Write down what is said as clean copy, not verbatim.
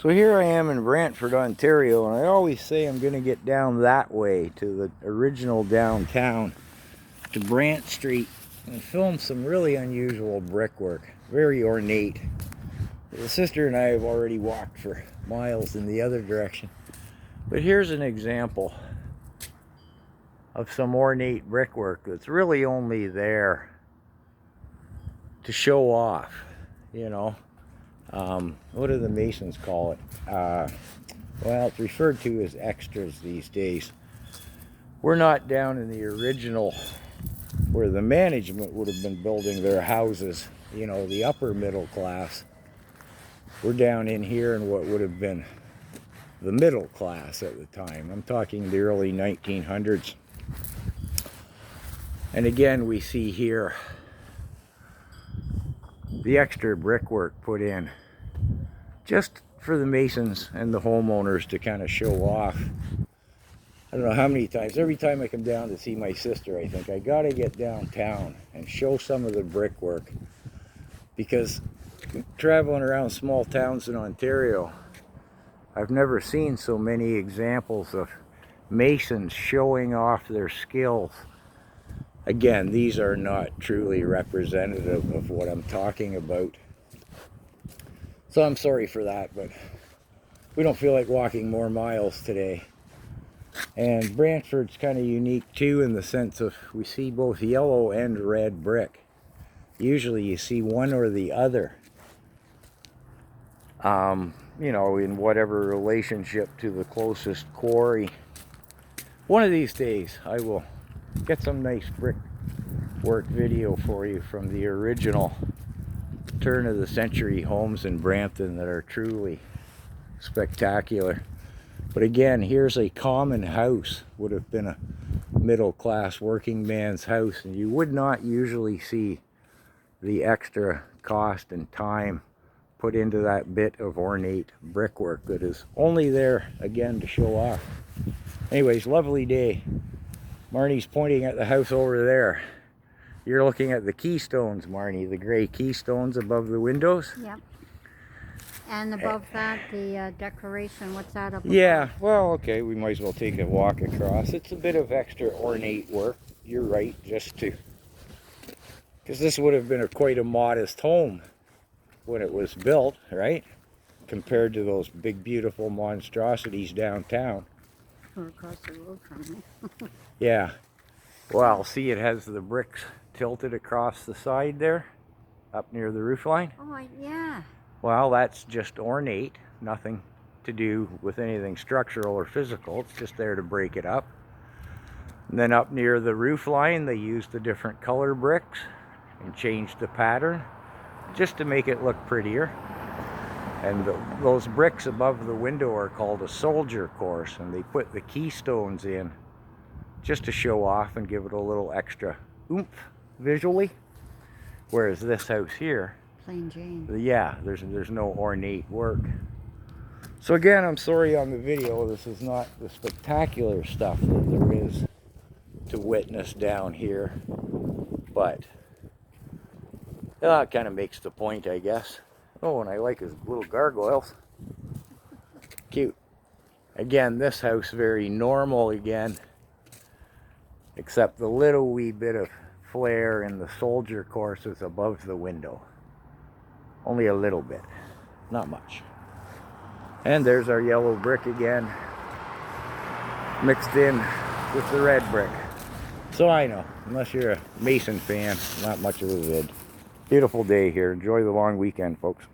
So here I am in Brantford, Ontario, and I always say I'm going to get down that way to the original downtown, to Brant Street, and film some really unusual brickwork, very ornate. The sister and I have already walked for miles in the other direction, but here's an example of some ornate brickwork that's really only there to show off, you know. What do the masons call it? Well, it's referred to as extras these days. We're not down in the original where the management would have been building their houses, you know, the upper middle class. We're down in here in what would have been the middle class at the time. I'm talking the early 1900s. And again, we see here the extra brickwork put in just for the masons and the homeowners to kind of show off. I don't know how many times, every time I come down to see my sister, I think I gotta get downtown and show some of the brickwork, because traveling around small towns in Ontario, I've never seen so many examples of masons showing off their skills. Again, these are not truly representative of what I'm talking about. So I'm sorry for that, but we don't feel like walking more miles today. And Brantford's kind of unique too, in the sense of we see both yellow and red brick. Usually you see one or the other, you know, in whatever relationship to the closest quarry. One of these days I will get some nice brickwork video for you from the original turn of the century homes in Brampton that are truly spectacular. But again, here's a common house, would have been a middle class working man's house, and you would not usually see the extra cost and time put into that bit of ornate brickwork that is only there again to show off. Anyways, lovely day. Marnie's pointing at the house over there. You're looking at the keystones, Marnie, the gray keystones above the windows. Yep. And above that, the decoration, what's that above? Yeah, well, okay, we might as well take a walk across. It's a bit of extra ornate work. You're right, just to, because this would have been quite a modest home when it was built, right? Compared to those big, beautiful monstrosities downtown. Or across the road from me. Yeah. Well, see, it has the bricks tilted across the side there, up near the roof line. Oh, yeah. Well, that's just ornate, nothing to do with anything structural or physical. It's just there to break it up. And then up near the roof line, they used the different color bricks and changed the pattern just to make it look prettier. And those bricks above the window are called a soldier course, and they put the keystones in just to show off and give it a little extra oomph visually. Whereas this house here, Plain Jane. yeah, there's no ornate work. So again, I'm sorry on the video, this is not the spectacular stuff that there is to witness down here, but that kind of makes the point, I guess. Oh, and I like his little gargoyles. Cute. Again, this house very normal again, except the little wee bit of flair in the soldier courses above the window. Only a little bit, not much. And there's our yellow brick again, mixed in with the red brick. So I know, unless you're a Mason fan, not much of a vid. Beautiful day here. Enjoy the long weekend, folks.